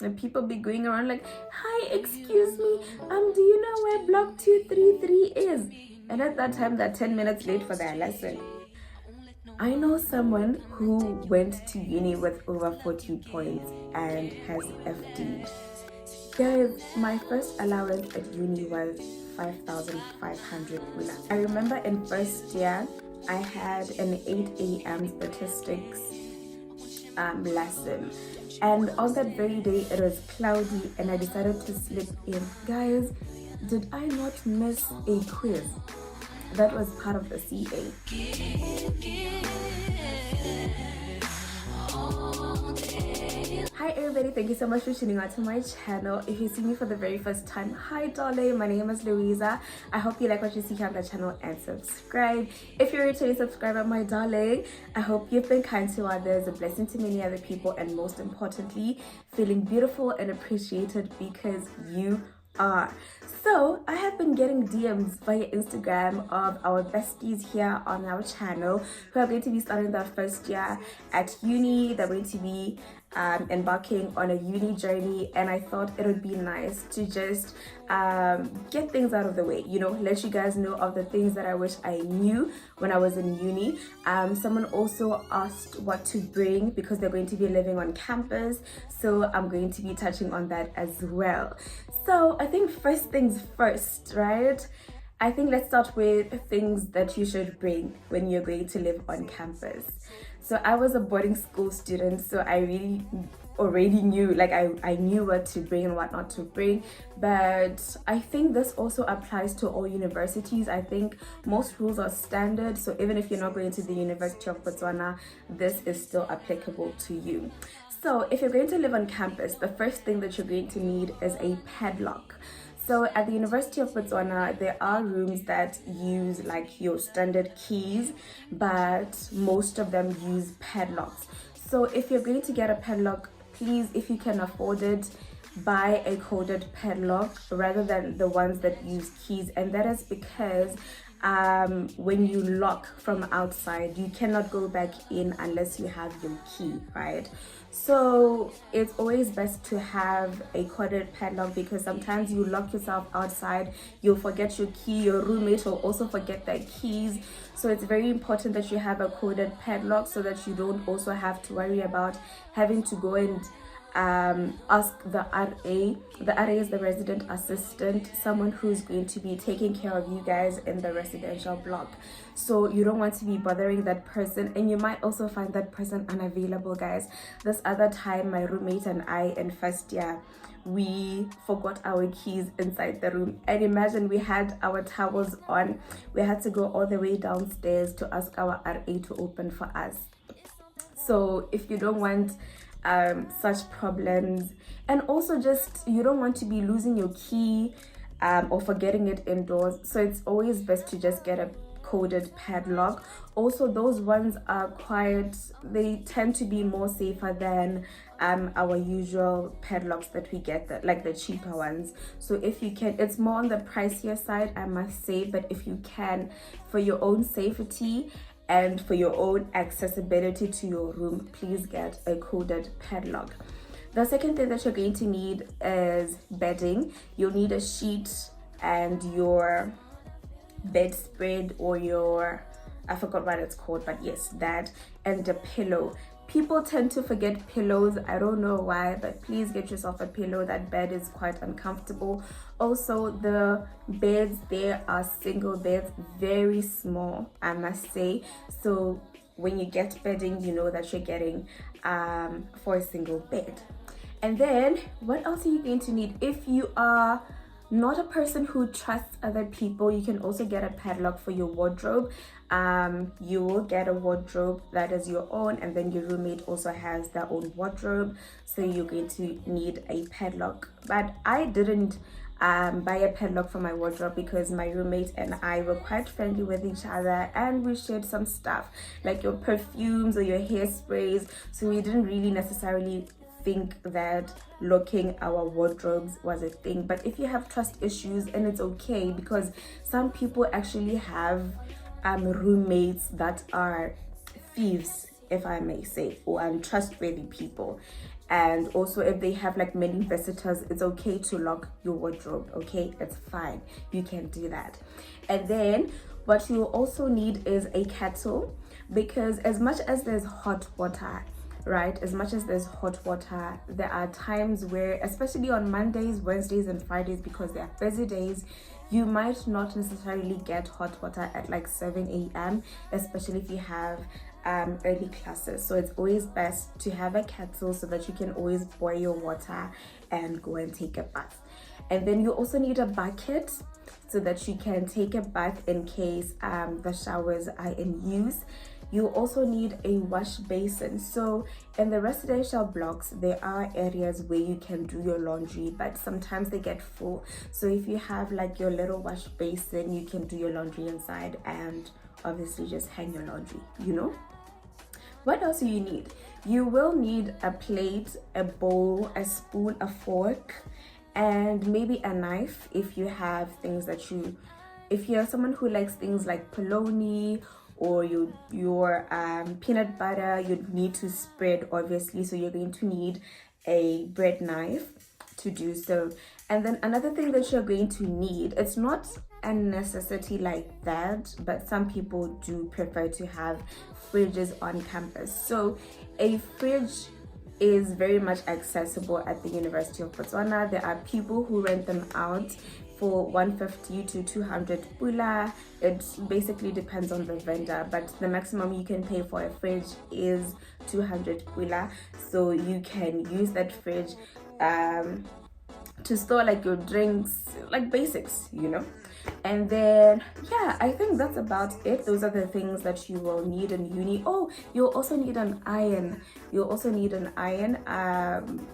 and people be going around like, hi, excuse me, do you know where block 233 is? And at that time, they're 10 minutes late for their lesson. I know someone who went to uni with over 40 points and has FD. Guys, my first allowance at uni was 5,500 kuna. I remember in first year, I had an 8 a.m. statistics lesson. And on that very day, it was cloudy and I decided to slip in. Guys, did I not miss a quiz? That was part of the CA. Hi everybody, thank you so much for tuning out to my channel. If you see me for the very first time, hi darling, my name is Louisa. I hope you like what you see here on the channel and subscribe. If you're already a subscriber, my darling, I hope you've been kind to others, a blessing to many other people, and most importantly, feeling beautiful and appreciated because you are. So I have been getting DMs via Instagram of our besties here on our channel who are going to be starting their first year at uni. They're going to be embarking on a uni journey, and I thought it would be nice to just get things out of the way, you know, let you guys know of the things that I wish I knew when I was in uni. Someone also asked what to bring because they're going to be living on campus, so I'm going to be touching on that as well. So I think first things first, right? I think let's start with things that you should bring when you're going to live on campus. So I was a boarding school student, so I really already knew, like I knew what to bring and what not to bring. But I think this also applies to all universities. I think most rules are standard, so even if you're not going to the University of Botswana, this is still applicable to you. So if you're going to live on campus, the first thing that you're going to need is a padlock. So at the University of Botswana, there are rooms that use like your standard keys, but most of them use padlocks. So if you're going to get a padlock, please, if you can afford it, buy a coded padlock rather than the ones that use keys. And that is because when you lock from outside, you cannot go back in unless you have your key, right? So it's always best to have a coded padlock because sometimes you lock yourself outside, you'll forget your key, your roommate will also forget their keys. So it's very important that you have a coded padlock so that you don't also have to worry about having to go and ask the RA. The RA is the resident assistant, someone who's going to be taking care of you guys in the residential block. So you don't want to be bothering that person, and you might also find that person unavailable, guys. This other time, my roommate and I in first year, we forgot our keys inside the room, and imagine we had our towels on. We had to go all the way downstairs to ask our RA to open for us. So if you don't want such problems, and also just you don't want to be losing your key or forgetting it indoors, so it's always best to just get a coded padlock. Also, those ones are they tend to be more safer than our usual padlocks that we get, like the cheaper ones. So if you can, it's more on the pricier side, I must say, but if you can, for your own safety and for your own accessibility to your room, please get a coded padlock. The second thing that you're going to need is bedding. You'll need a sheet and your bedspread, or your, I forgot what it's called, but yes, that, and a pillow. People tend to forget pillows. I don't know why, but please get yourself a pillow. That bed is quite uncomfortable. Also, the beds there are single beds, very small, I must say. So when you get bedding, you know that you're getting for a single bed. And then what else are you going to need? If you are not a person who trusts other people, you can also get a padlock for your wardrobe. You will get a wardrobe that is your own, and then your roommate also has their own wardrobe, so you're going to need a padlock. But I didn't buy a padlock for my wardrobe because my roommate and I were quite friendly with each other, and we shared some stuff like your perfumes or your hairsprays, so we didn't really necessarily think that locking our wardrobes was a thing. But if you have trust issues, and it's okay, because some people actually have roommates that are thieves, if I may say, or untrustworthy people, And also, if they have like many visitors, it's okay to lock your wardrobe. Okay, it's fine, you can do that. And then what you also need is a kettle, because as much as there's hot water, right, as much as there's hot water, there are times where, especially on Mondays, Wednesdays and Fridays, because they are busy days, you might not necessarily get hot water at like 7 a.m, especially if you have early classes. So it's always best to have a kettle so that you can always boil your water and go and take a bath. And then you also need a bucket so that you can take a bath in case the showers are in use. You also need a wash basin. So in the residential blocks, there are areas where you can do your laundry, but sometimes they get full. So if you have like your little wash basin, you can do your laundry inside and obviously just hang your laundry, you know. What else do you need? You will need a plate, a bowl, a spoon, a fork, and maybe a knife if you have things that if you're someone who likes things like polony or your peanut butter, you'd need to spread, obviously, so you're going to need a bread knife to do so. And then another thing that you're going to need, it's not a necessity like that, but some people do prefer to have fridges on campus. So a fridge is very much accessible at the University of Botswana. There are people who rent them out for 150 to 200 pula. It basically depends on the vendor, but the maximum you can pay for a fridge is 200 pula. So you can use that fridge to store like your drinks, like basics, you know. And then yeah, I think that's about it. Those are the things that you will need in uni. Oh, you'll also need an iron.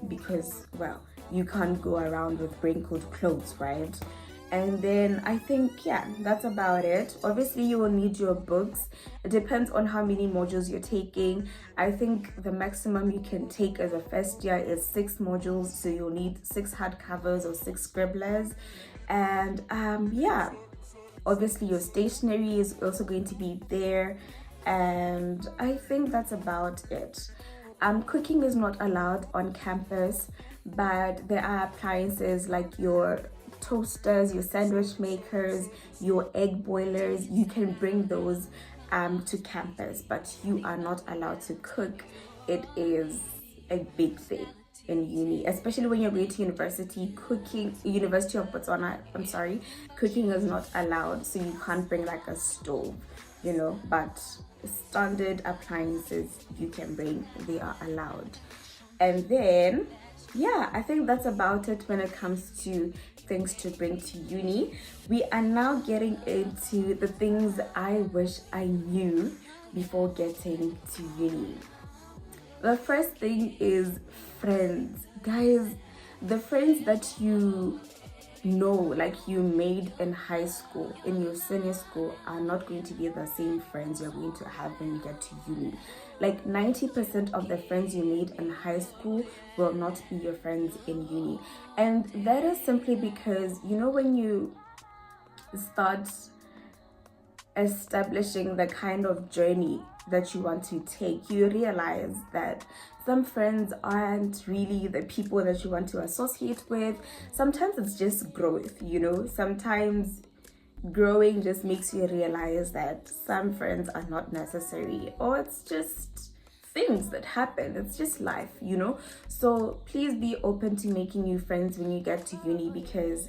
Because, well, you can't go around with wrinkled clothes, right? And then I think, yeah, that's about it. Obviously, you will need your books. It depends on how many modules you're taking. I think the maximum you can take as a first year is 6 modules. So you'll need 6 hardcovers or 6 scribblers. And yeah, obviously your stationery is also going to be there. And I think that's about it. Cooking is not allowed on campus, but there are appliances like your toasters, your sandwich makers, your egg boilers. You can bring those to campus, but you are not allowed to cook. It is a big thing in uni, especially when you're going to university. University of Botswana, I'm sorry, cooking is not allowed, so you can't bring like a stove, you know, but standard appliances you can bring, they are allowed. And then yeah, I think that's about it when it comes to things to bring to uni. We are now getting into the things I wish I knew before getting to uni. The first thing is friends. Guys, the friends that you know, like you made in high school, in your senior school, are not going to be the same friends you're going to have when you get to uni. Like 90% of the friends you made in high school will not be your friends in uni. And that is simply because, you know, when you start establishing the kind of journey that you want to take, you realize that some friends aren't really the people that you want to associate with. Sometimes it's just growth, you know. Sometimes growing just makes you realize that some friends are not necessary, or it's just things that happen. It's just life, you know. So please be open to making new friends when you get to uni, because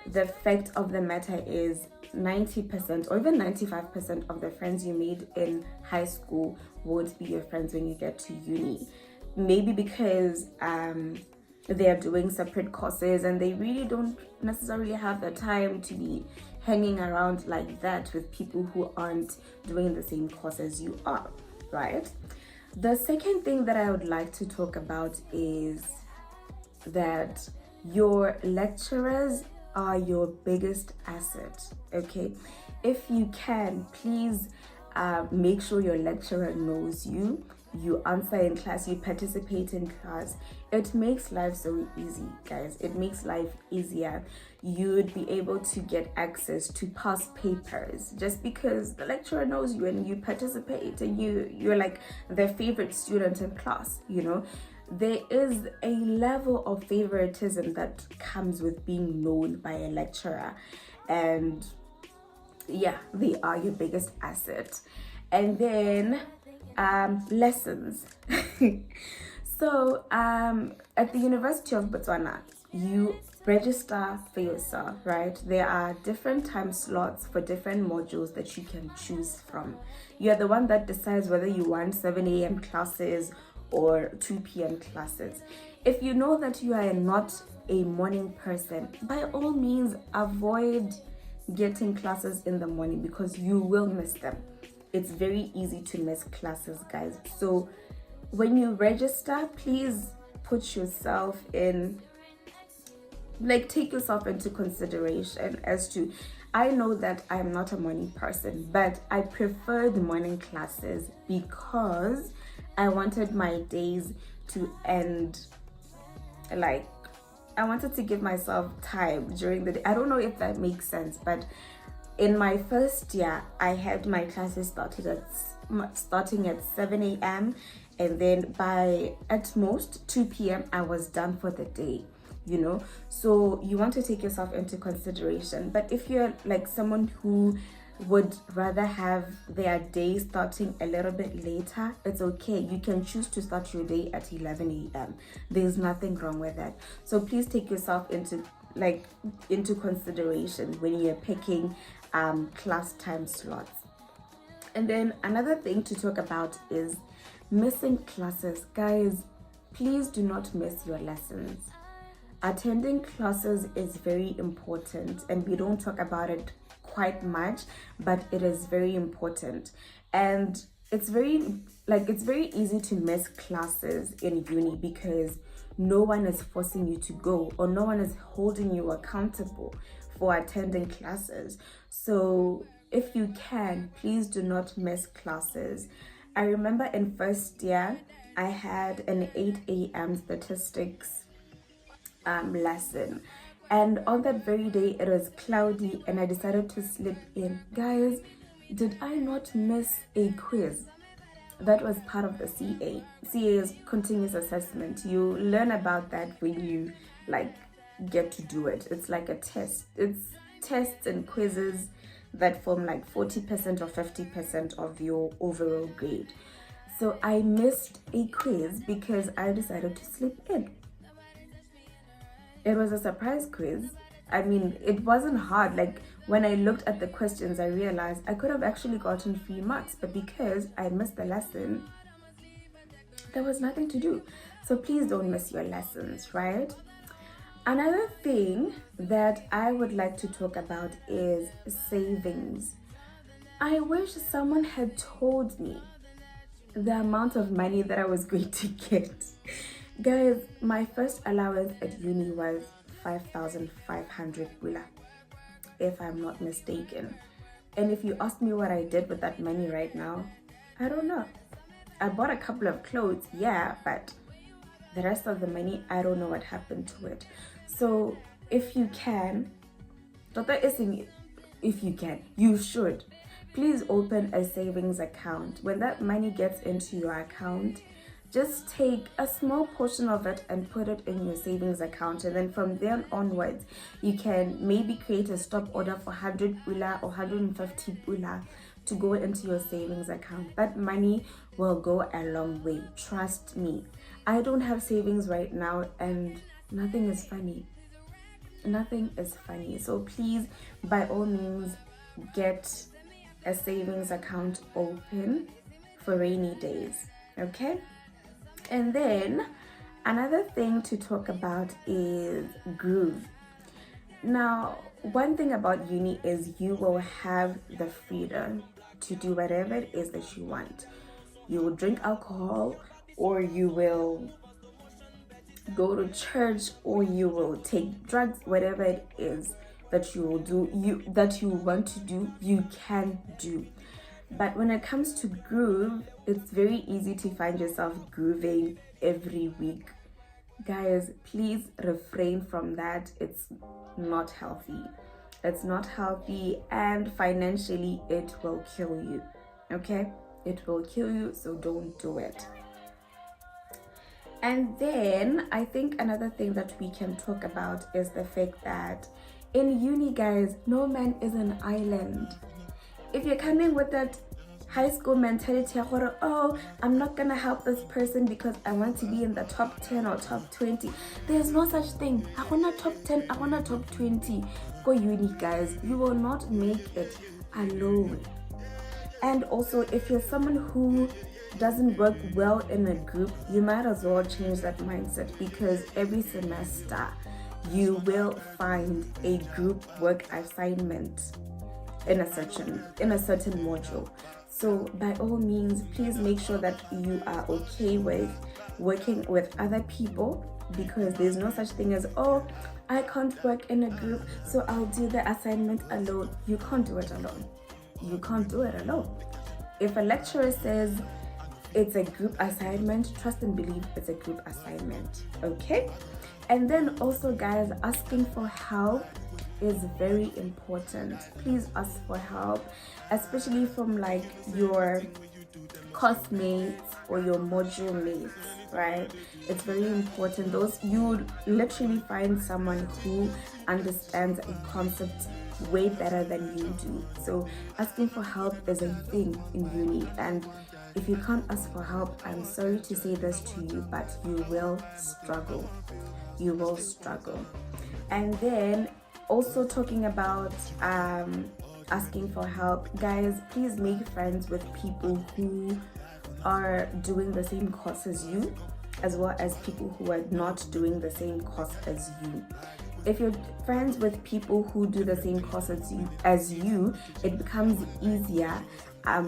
the fact of the matter is 90% or even 95% of the friends you made in high school won't be your friends when you get to uni. Maybe because they are doing separate courses and they really don't necessarily have the time to be hanging around like that with people who aren't doing the same course as you are, right? The second thing that I would like to talk about is that your lecturers are your biggest asset. Okay, if you can, please make sure your lecturer knows you. You answer in class, you participate in class. It makes life so easy, guys. It makes life easier. You'd be able to get access to past papers just because the lecturer knows you and you participate and you're like their favorite student in class, you know. there is a level of favoritism that comes with being known by a lecturer, and yeah, they are your biggest asset. And then lessons. So at the University of Botswana, you register for yourself, right? There are different time slots for different modules that you can choose from. You're the one that decides whether you want 7 a.m. classes or 2 p.m. classes. If you know that you are not a morning person, by all means avoid getting classes in the morning because you will miss them. It's very easy to miss classes, guys. So when you register, please put yourself in, like, take yourself into consideration as to, I know that I'm not a morning person, but I prefer the morning classes because I wanted my days to end, like, I wanted to give myself time during the day. I don't know if that makes sense, but in my first year, I had my classes starting at 7 a.m. and then by at most 2 p.m. I was done for the day, you know. So you want to take yourself into consideration. But if you're like someone who would rather have their day starting a little bit later, it's okay. You can choose to start your day at 11 a.m. There's nothing wrong with that. So please take yourself into consideration when you're picking class time slots. And then another thing to talk about is missing classes. Guys, please do not miss your lessons. Attending classes is very important, and we don't talk about it quite much, but it is very important. And it's very easy to miss classes in uni because no one is forcing you to go, or no one is holding you accountable for attending classes. So if you can, please do not miss classes. I remember in first year I had an 8 a.m. statistics lesson, and on that very day it was cloudy and I decided to slip in. Guys, did I not miss a quiz? That was part of the CA. CA is continuous assessment. You learn about that when you like get to do it. It's like a test. It's tests and quizzes that form like 40% or 50% of your overall grade. So I missed a quiz because I decided to slip in. It was a surprise quiz. I mean, it wasn't hard. Like, when I looked at the questions, I realized I could have actually gotten 3 marks, but because I missed the lesson, there was nothing to do. So please don't miss your lessons, right? Another thing that I would like to talk about is savings. I wish someone had told me the amount of money that I was going to get. Guys, my first allowance at uni was 5,500 Bula, if I'm not mistaken. And if you ask me what I did with that money right now, I don't know. I bought a couple of clothes, yeah, but the rest of the money, I don't know what happened to it. So if you can, you should. Please open a savings account. When that money gets into your account, just take a small portion of it and put it in your savings account, and then from then onwards you can maybe create a stop order for 100 Bula or 150 Bula to go into your savings account. That money will go a long way, trust me. I don't have savings right now and nothing is funny. So please, by all means, get a savings account open for rainy days, okay? And then another thing to talk about is groove. Now, one thing about uni is you will have the freedom to do whatever it is that you want. You will drink alcohol, or you will go to church, or you will take drugs. Whatever it is that you will do, that you want to do, you can do. But when it comes to groove, it's very easy to find yourself grooving every week. Guys, please refrain from that. It's not healthy. And financially it will kill you. Okay? It will kill you, so don't do it. And then I think another thing that we can talk about is the fact that in uni, guys, no man is an island. If you're coming with that high school mentality, oh, I'm not gonna help this person because I want to be in the top 10 or top 20. There's no such thing. I want a top 10, I want a top 20. Go uni, guys. You will not make it alone. And also, if you're someone who doesn't work well in a group, you might as well change that mindset, because every semester you will find a group work assignment in a certain module. So by all means, please make sure that you are okay with working with other people, because there's no such thing as, oh, I can't work in a group, so I'll do the assignment alone. You can't do it alone. You can't do it alone. If a lecturer says it's a group assignment, trust and believe it's a group assignment, okay? And then also, guys, asking for help is very important. Please ask for help, especially from like your course mates or your module mates, right? It's very important. Those, you would literally find someone who understands a concept way better than you do. So asking for help is a thing in uni, and if you can't ask for help, I'm sorry to say this to you, but you will struggle. You will struggle. And then also talking about asking for help, guys, please make friends with people who are doing the same course as you, as well as people who are not doing the same course as you. If you're friends with people who do the same course as you, it becomes easier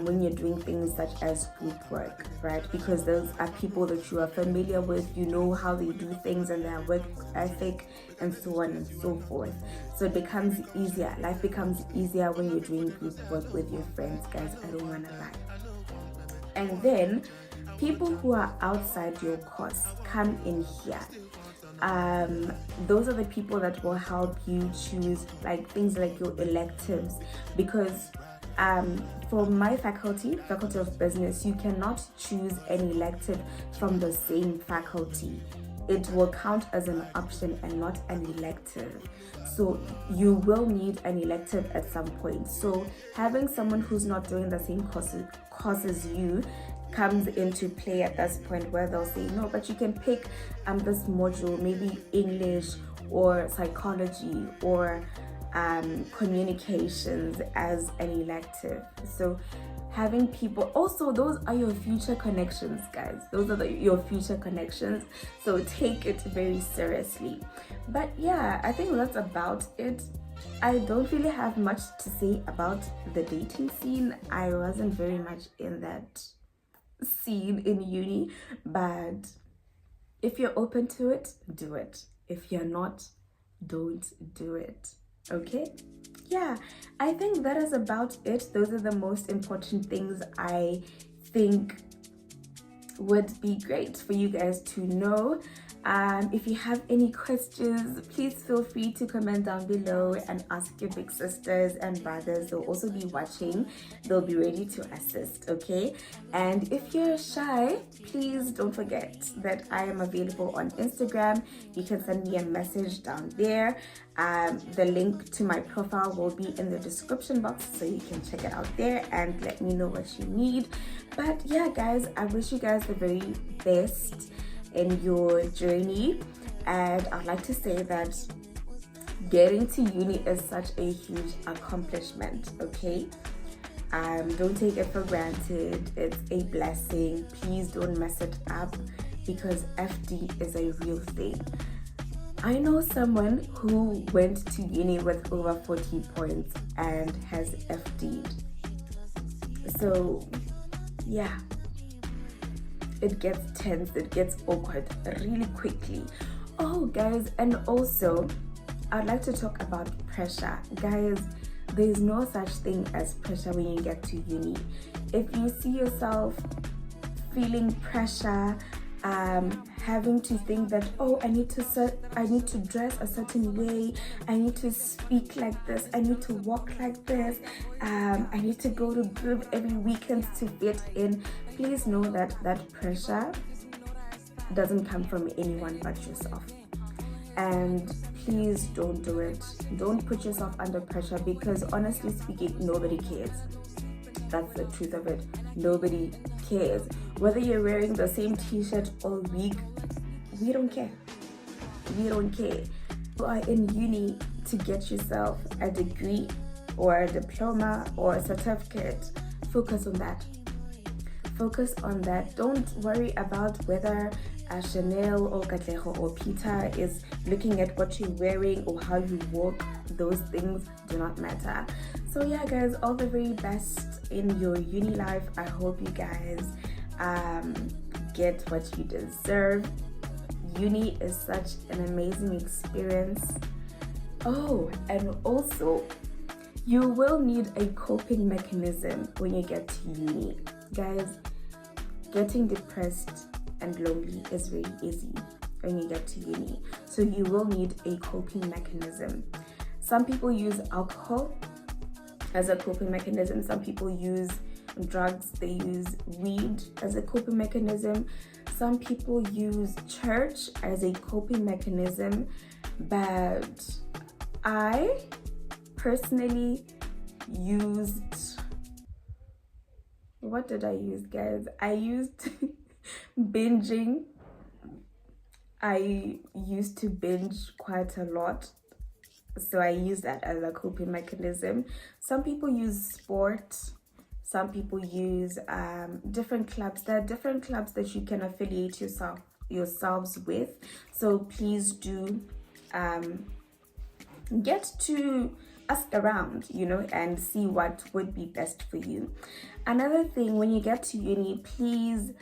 when you're doing things such as group work, right? Because those are people that you are familiar with, you know how they do things and their work ethic and so on and so forth. So it becomes easier. Life becomes easier when you're doing group work with your friends, guys. I don't want to lie. And then people who are outside your course come in here. Those are the people that will help you choose like things like your electives, because for my faculty of business, you cannot choose an elective from the same faculty. It will count as an option and not an elective. So you will need an elective at some point. So having someone who's not doing the same course as you comes into play at this point, where they'll say, no, but you can pick this module, maybe English or psychology or communications as an elective. So having people, also those are your future connections, guys. Those are your future connections, so take it very seriously. But yeah, I think that's about it. I don't really have much to say about the dating scene. I wasn't very much in that scene in uni, but if you're open to it, do it. If you're not, don't do it. Okay? Yeah, I think that is about it. Those are the most important things I think would be great for you guys to know. If you have any questions, please feel free to comment down below and ask your big sisters and brothers. They'll also be watching. They'll be ready to assist, okay? And if you're shy, please don't forget that I am available on Instagram. You can send me a message down there. The link to my profile will be in the description box, so you can check it out there and let me know what you need. But yeah, guys, I wish you guys the very best in your journey, and I'd like to say that getting to uni is such a huge accomplishment, okay? Don't take it for granted. It's a blessing. Please don't mess it up, because FD is a real thing. I know someone who went to uni with over 40 points and has FD'd. So yeah, it gets tense, it gets awkward really quickly. Oh guys, and also I'd like to talk about pressure. Guys, there's no such thing as pressure when you get to uni. If you see yourself feeling pressure, having to think that, oh, I need to dress a certain way, I need to speak like this, I need to walk like this, I need to go to group every weekend to fit in. Please know that that pressure doesn't come from anyone but yourself. And please don't do it. Don't put yourself under pressure, because honestly speaking, nobody cares. That's the truth of it. Nobody cares. Whether you're wearing the same t-shirt all week, we don't care. We don't care. You are in uni to get yourself a degree or a diploma or a certificate. Focus on that. Focus on that. Don't worry about whether Chanel or Katleho or Peter is looking at what you're wearing or how you walk. Those things do not matter. So yeah, guys, all the very best in your uni life. I hope you guys get what you deserve. Uni is such an amazing experience. Oh, and also you will need a coping mechanism when you get to uni. Guys, getting depressed and lonely is very easy when you get to uni. So you will need a coping mechanism. Some people use alcohol as a coping mechanism. Some people use drugs. They use weed as a coping mechanism. Some people use church as a coping mechanism. But I personally used, what did I use, guys? I used binging. I used to binge quite a lot, so I use that as a coping mechanism. Some people use sport. Some people use different clubs. There are different clubs that you can affiliate yourselves with. So please do get to ask around, and see what would be best for you. Another thing, when you get to uni, please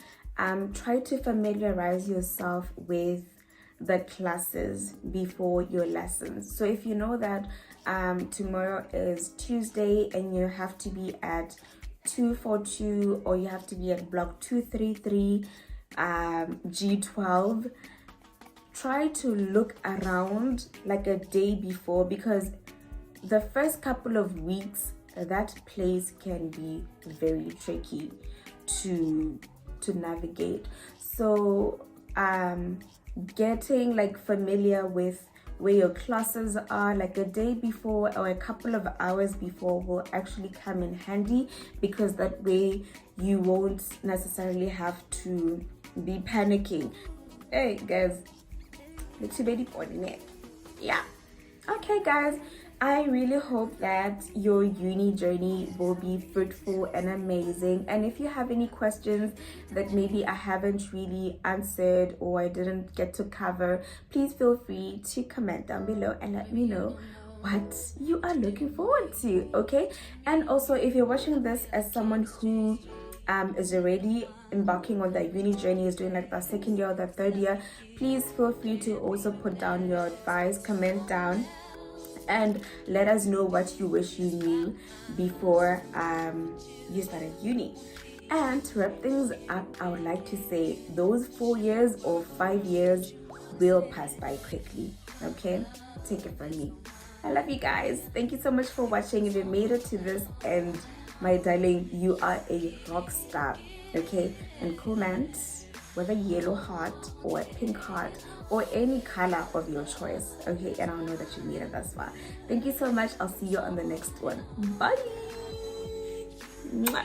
try to familiarize yourself with the classes before your lessons. So if you know that tomorrow is Tuesday and you have to be at 242 or you have to be at block 233 G12, try to look around like a day before, because the first couple of weeks that place can be very tricky to navigate. So getting like familiar with where your classes are like a day before or a couple of hours before will actually come in handy, because that way you won't necessarily have to be panicking. Hey guys, it's a baby coordinate. Yeah. Okay guys, I really hope that your uni journey will be fruitful and amazing. And if you have any questions that maybe I haven't really answered or I didn't get to cover, please feel free to comment down below and let me know what you are looking forward to, okay? And also, if you're watching this as someone who is already embarking on their uni journey, is doing like the second year or the third year, please feel free to also put down your advice, comment down, and let us know what you wish you knew before you started uni. And to wrap things up, I would like to say those 4 years or 5 years will pass by quickly, okay? Take it from me. I love you guys. Thank you so much for watching. If you made it to this end, my darling, you are a rock star, okay? And comment whether yellow heart or a pink heart or any color of your choice, okay? And I'll know that you made it thus far. Thank you so much. I'll see you on the next one. Bye. Mwah.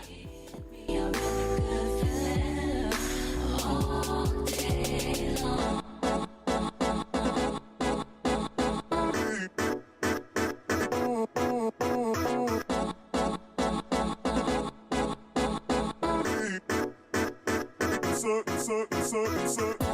Insert.